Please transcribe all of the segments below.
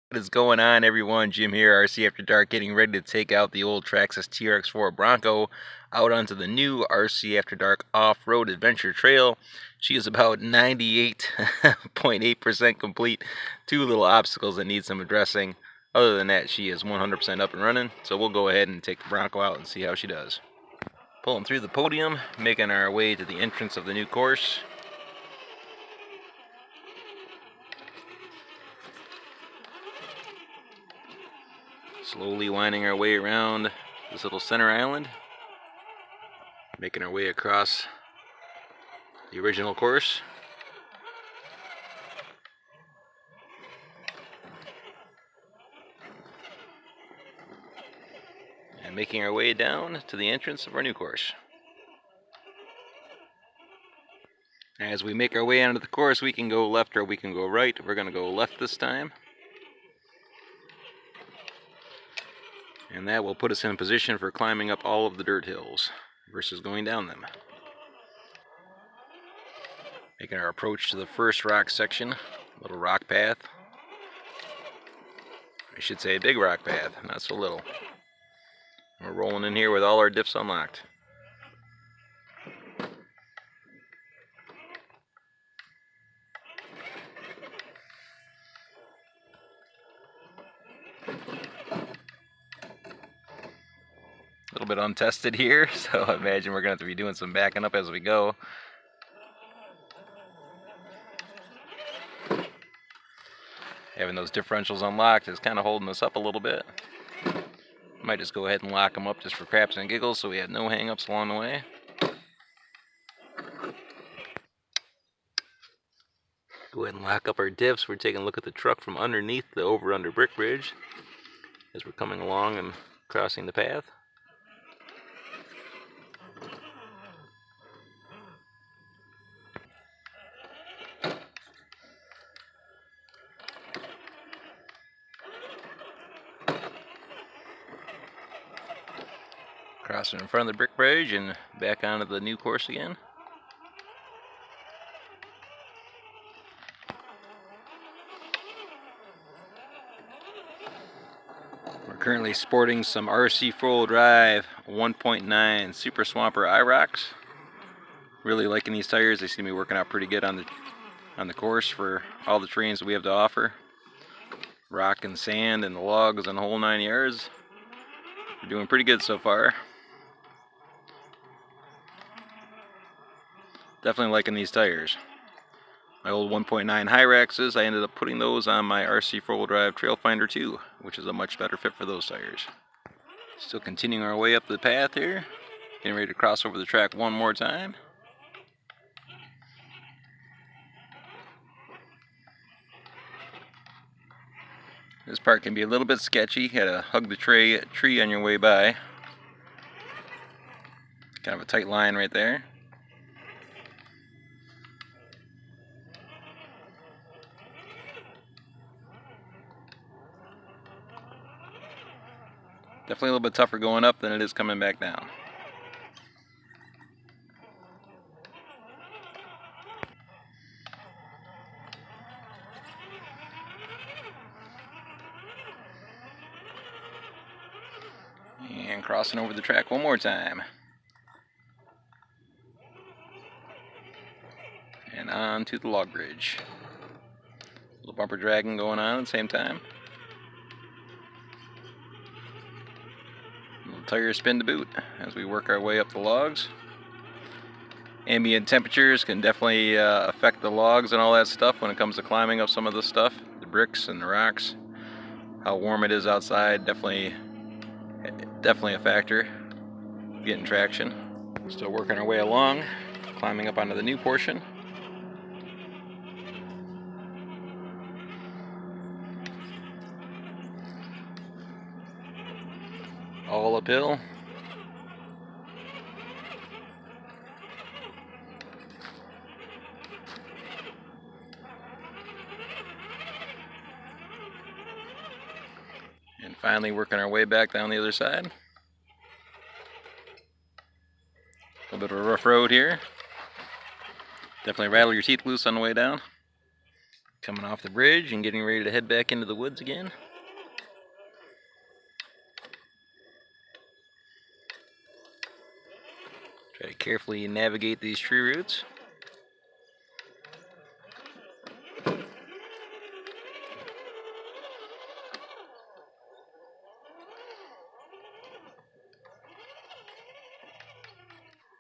What is going on, everyone? Jim here, RC After Dark, getting ready to take out the old Traxxas TRX4 Bronco out onto the new RC After Dark off-road adventure trail. She is about 98.8% complete. Two little obstacles that need some addressing. Other than that, she is 100% up and running. So we'll go ahead and take the Bronco out and see how she does. Pulling through the podium, making our way to the entrance of the new course. Slowly winding our way around this little center island, making our way across the original course. And making our way down to the entrance of our new course. As we make our way onto the course, we can go left or we can go right. We're going to go left this time. And that will put us in a position for climbing up all of the dirt hills versus going down them. Making our approach to the first rock section, little rock path. I should say a big rock path, not so little. We're rolling in here with all our diffs unlocked. A little bit untested here, so I imagine we're going to have to be doing some backing up as we go. Having those differentials unlocked is kind of holding us up a little bit. Might just go ahead and lock them up just for craps and giggles so we have no hang-ups along the way. Go ahead and lock up our diffs. We're taking a look at the truck from underneath the over-under brick bridge as we're coming along and crossing the path. Crossing in front of the brick bridge and back onto the new course again. We're currently sporting some R.C.A.D 4-wheel drive 1.9 Super Swamper IROCs. Really liking these tires. They seem to be working out pretty good on the course for all the terrains that we have to offer. Rock and sand and the logs and the whole 9 yards. We're doing pretty good so far. Definitely liking these tires. My old 1.9 Hyraxes, I ended up putting those on my RC 4-wheel drive Trailfinder 2, which is a much better fit for those tires. Still continuing our way up the path here. Getting ready to cross over the track one more time. This part can be a little bit sketchy. You gotta hug the tree on your way by. Kind of a tight line right there. Definitely a little bit tougher going up than it is coming back down. And crossing over the track one more time. And on to the log bridge. A little bumper dragging going on at the same time. A little tire spin to boot as we work our way up the logs. Ambient temperatures can definitely affect the logs and all that stuff when it comes to climbing up some of this stuff. The bricks and the rocks. How warm it is outside, definitely a factor. Getting traction. Still working our way along, climbing up onto the new portion. All uphill. And finally working our way back down the other side. A little bit of a rough road here. Definitely rattle your teeth loose on the way down. Coming off the bridge and getting ready to head back into the woods again. Try to carefully navigate these tree roots.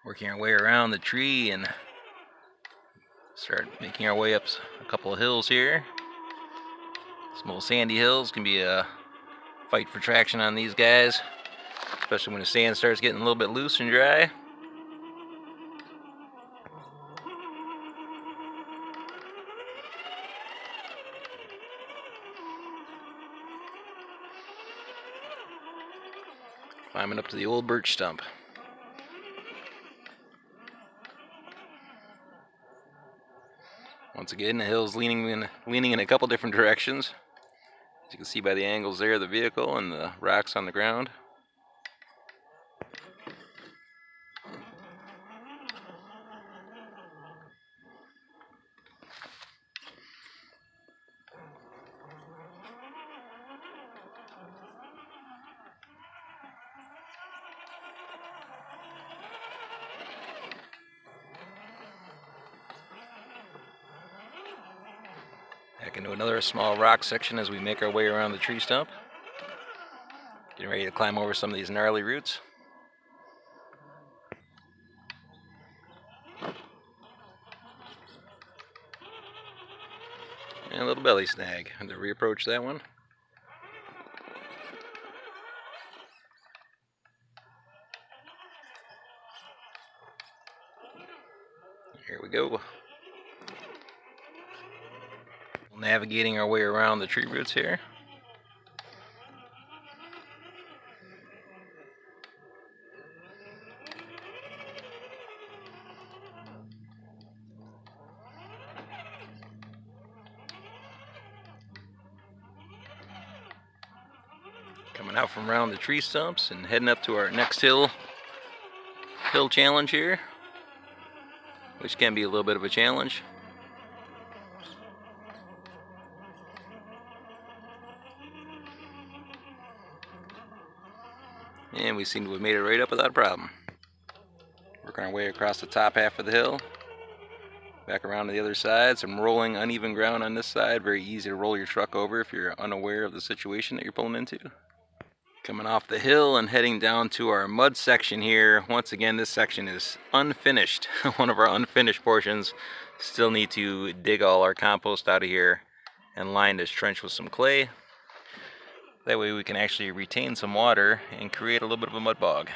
Working our way around the tree and start making our way up a couple of hills here. Some little sandy hills can be a fight for traction on these guys, especially when the sand starts getting a little bit loose and dry. Climbing up to the old birch stump. Once again, the hill's leaning in a couple different directions. As you can see by the angles there of the vehicle and the rocks on the ground. Back into another small rock section as we make our way around the tree stump. Getting ready to climb over some of these gnarly roots. And a little belly snag. Had to reapproach that one. Here we go. Navigating our way around the tree roots here. Coming out from around the tree stumps and heading up to our next hill challenge here, which can be a little bit of a challenge. And we seem to have made it right up without a problem. Working our way across the top half of the hill, back around to the other side. Some rolling uneven ground on this side, very easy to roll your truck over if you're unaware of the situation that you're pulling into. Coming off the hill and heading down to our mud section here. Once again, this section is unfinished. One of our unfinished portions. Still need to dig all our compost out of here and line this trench with some clay. That way we can actually retain some water and create a little bit of a mud bog.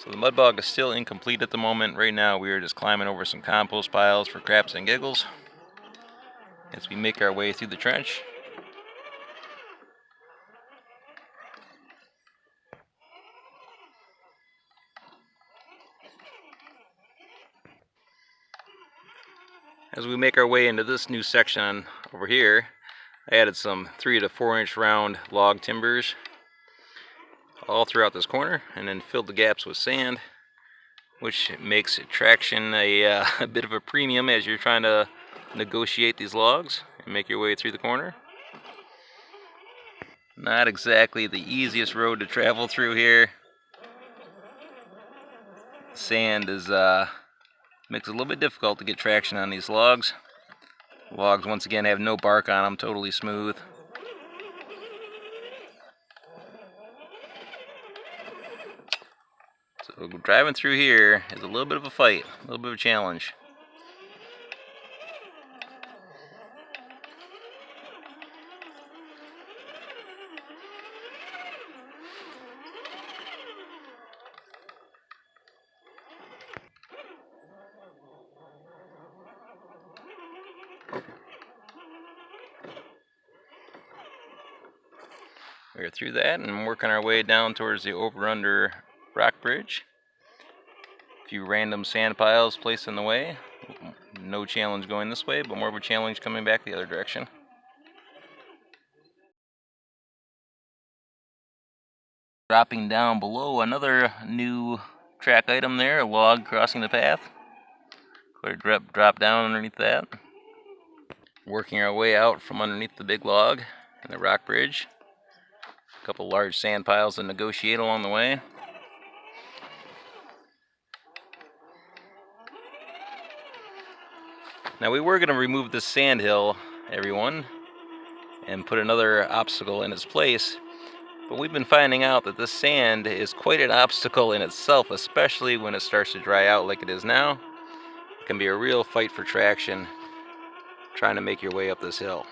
So the mud bog is still incomplete at the moment. Right now we are just climbing over some compost piles for craps and giggles as we make our way through the trench. As we make our way into this new section over here, I added some 3 to 4 inch round log timbers all throughout this corner and then filled the gaps with sand, which makes traction a bit of a premium as you're trying to negotiate these logs and make your way through the corner. Not exactly the easiest road to travel through here. Sand is makes it a little bit difficult to get traction on these logs. Logs once again have no bark on them, totally smooth. So driving through here is a little bit of a fight, a little bit of a challenge. We're through that and working our way down towards the over-under rock bridge. A few random sand piles placed in the way. No challenge going this way, but more of a challenge coming back the other direction. Dropping down below, another new track item there, a log crossing the path. Clear drop down underneath that. Working our way out from underneath the big log and the rock bridge. A couple large sand piles to negotiate along the way. Now we were going to remove this sand hill, everyone, and put another obstacle in its place, but we've been finding out that this sand is quite an obstacle in itself, especially when it starts to dry out like it is now. It can be a real fight for traction trying to make your way up this hill.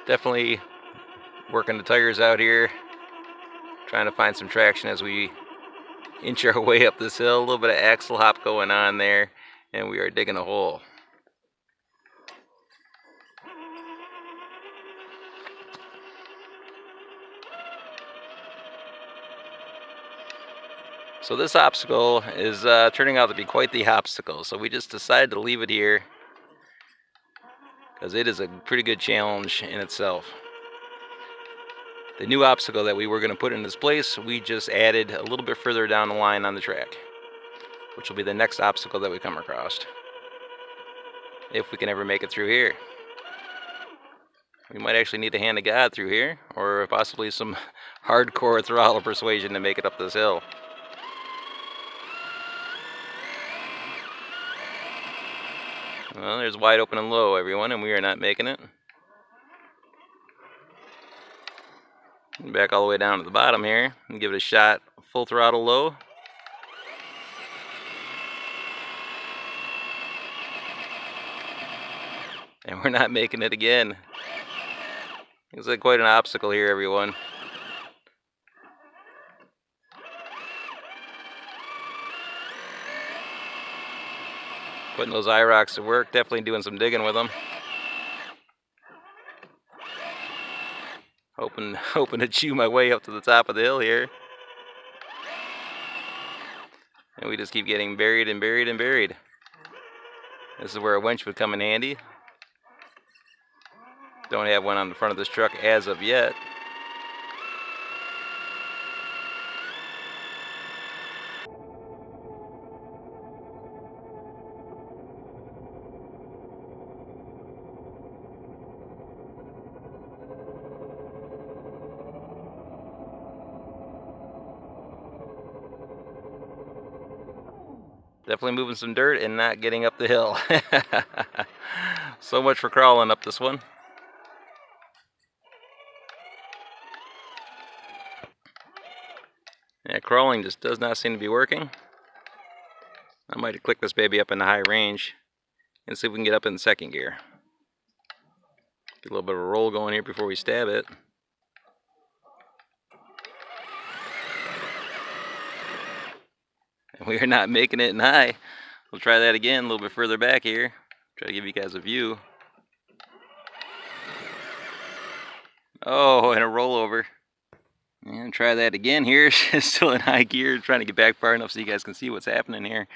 Definitely working the tires out here, trying to find some traction as we inch our way up this hill. A little bit of axle hop going on there, and we are digging a hole. So this obstacle is turning out to be quite the obstacle, so we just decided to leave it here because it is a pretty good challenge in itself. The new obstacle that we were going to put in this place, we just added a little bit further down the line on the track, which will be the next obstacle that we come across, if we can ever make it through here. We might actually need a hand of God through here, or possibly some hardcore throttle persuasion to make it up this hill. Well, there's wide open and low, everyone, and we are not making it. Back all the way down to the bottom here and give it a shot, full throttle low. And we're not making it again. It's like quite an obstacle here, everyone. Putting those IROCs to work, definitely doing some digging with them. Hoping to chew my way up to the top of the hill here. And we just keep getting buried and buried and buried. This is where a winch would come in handy. Don't have one on the front of this truck as of yet. Definitely moving some dirt and not getting up the hill. So much for crawling up this one. Yeah, crawling just does not seem to be working. I might click this baby up into high range and see if we can get up in second gear. Get a little bit of a roll going here before we stab it. And we are not making it in high. We'll try that again a little bit further back here. Try to give you guys a view. Oh, and a rollover. And try that again here. Still in high gear, trying to get back far enough so you guys can see what's happening here.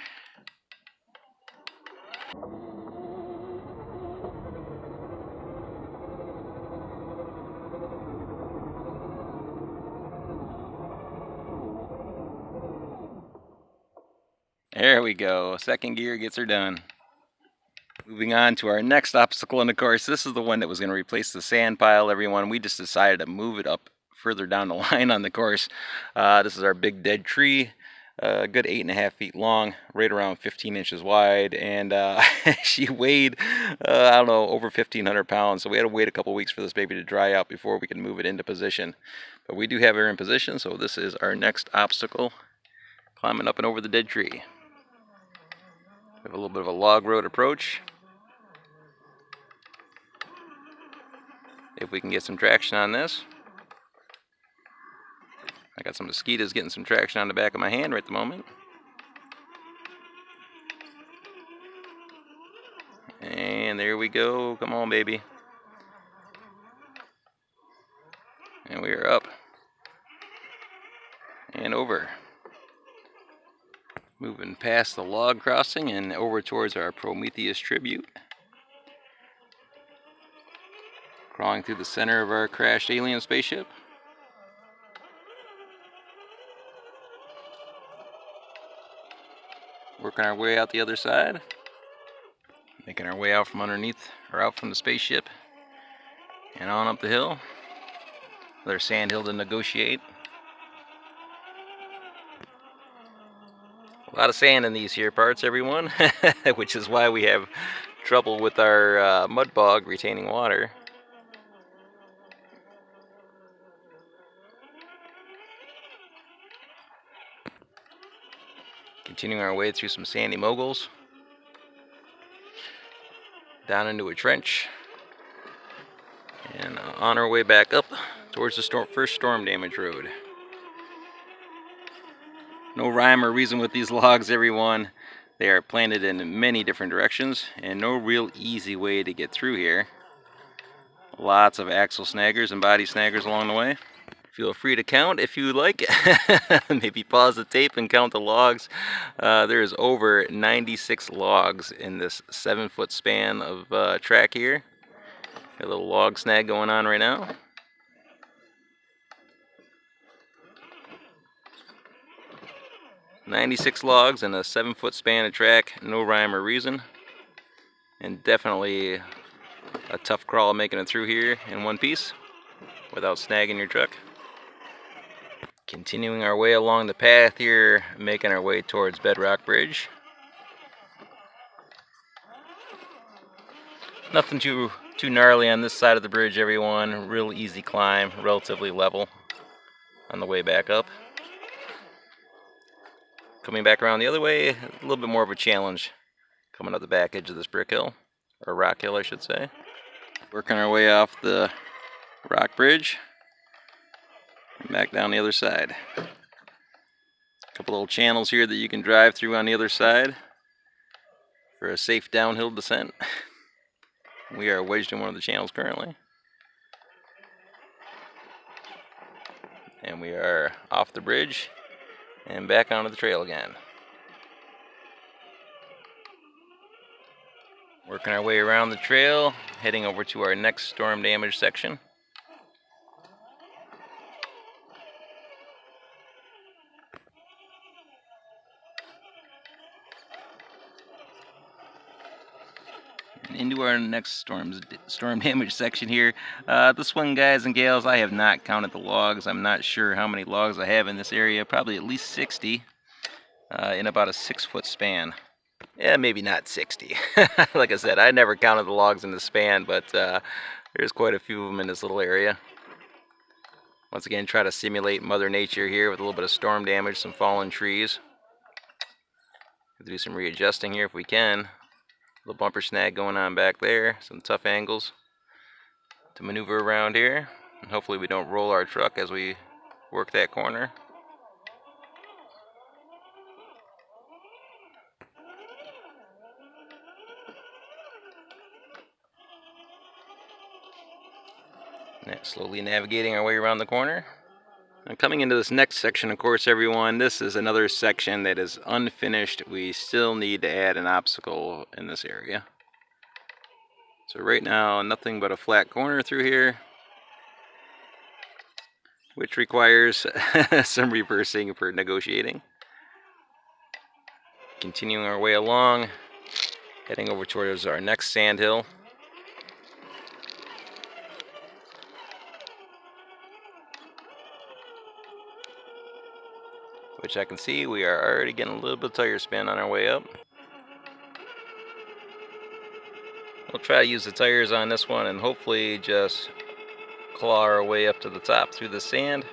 There we go. Second gear gets her done. Moving on to our next obstacle in the course. This is the one that was going to replace the sand pile, everyone. We just decided to move it up further down the line on the course. This is our big dead tree. A good 8.5 feet long, right around 15 inches wide, and she weighed, I don't know, over 1,500 pounds, so we had to wait a couple weeks for this baby to dry out before we could move it into position. But we do have her in position, so this is our next obstacle, climbing up and over the dead tree. We have a little bit of a log road approach. If we can get some traction on this. I got some mosquitoes getting some traction on the back of my hand right at the moment. And there we go. Come on, baby. And we are up and over. Moving past the log crossing and over towards our Prometheus tribute. Crawling through the center of our crashed alien spaceship. We're Working our way out the other side. Making our way out from underneath, or out from the spaceship. And on up the hill. Another sand hill to negotiate. A lot of sand in these here parts, everyone. Which is why we have trouble with our mud bog retaining water. Continuing our way through some sandy moguls. Down into a trench. And on our way back up towards the first storm damage road. No rhyme or reason with these logs, everyone. They are planted in many different directions and no real easy way to get through here. Lots of axle snaggers and body snaggers along the way. Feel free to count if you like. Maybe pause the tape and count the logs. There's over 96 logs in this 7-foot span of track here. Got a little log snag going on right now. "96 logs in a 7-foot span of track, no rhyme or reason, and definitely a tough crawl making it through here in one piece without snagging your truck." Continuing our way along the path here, making our way towards Bedrock Bridge. Nothing too gnarly on this side of the bridge, everyone. Real easy climb, relatively level on the way back up. Coming back around the other way, a little bit more of a challenge coming up the back edge of this brick hill, or rock hill I should say. Working our way off the rock bridge and back down the other side. A couple little channels here that you can drive through on the other side for a safe downhill descent. We are wedged in one of the channels currently. And we are off the bridge and back onto the trail again. Working our way around the trail, heading over to our next storm damage section. Into our next storm damage section here. This one, guys and gals, I have not counted the logs. I'm not sure how many logs I have in this area. Probably at least 60 in about a 6-foot span. Yeah, maybe not 60. Like I said, I never counted the logs in the span, but there's quite a few of them in this little area. Once again, try to simulate Mother Nature here with a little bit of storm damage, some fallen trees. Have to do some readjusting here if we can. Little bumper snag going on back there, some tough angles to maneuver around here, and hopefully we don't roll our truck as we work that corner. Slowly navigating our way around the corner. And coming into this next section, of course, everyone, this is another section that is unfinished. We still need to add an obstacle in this area. So right now, nothing but a flat corner through here, which requires some reversing for negotiating. Continuing our way along, heading over towards our next sand hill. Which I can see we are already getting a little bit of tire spin on our way up. We'll try to use the tires on this one and hopefully just claw our way up to the top through the sand.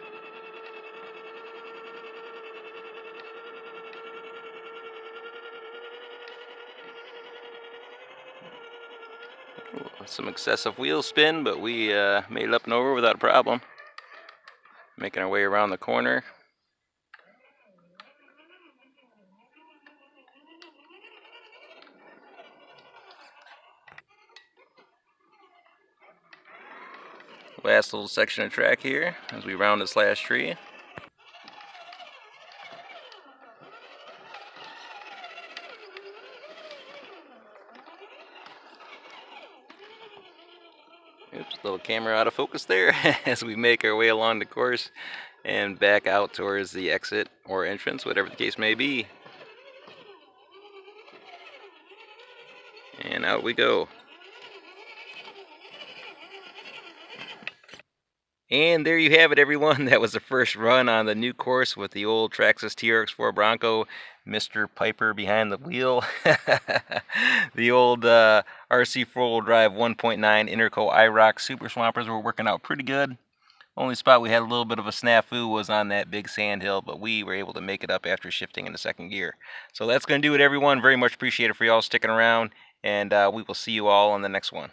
Some excessive wheel spin, but we made it up and over without a problem. Making our way around the corner. Last little section of track here as we round this last tree. Oops, little camera out of focus there as we make our way along the course and back out towards the exit or entrance, whatever the case may be. and out we go. And there you have it, everyone. That was the first run on the new course with the old Traxxas TRX4 Bronco. Mr. Piper behind the wheel. The old RC 4-wheel drive 1.9 Interco IROC Super Swampers were working out pretty good. Only spot we had a little bit of a snafu was on that big sand hill, but we were able to make it up after shifting into second gear. So that's going to do it, everyone. Very much appreciated for y'all sticking around, and we will see you all on the next one.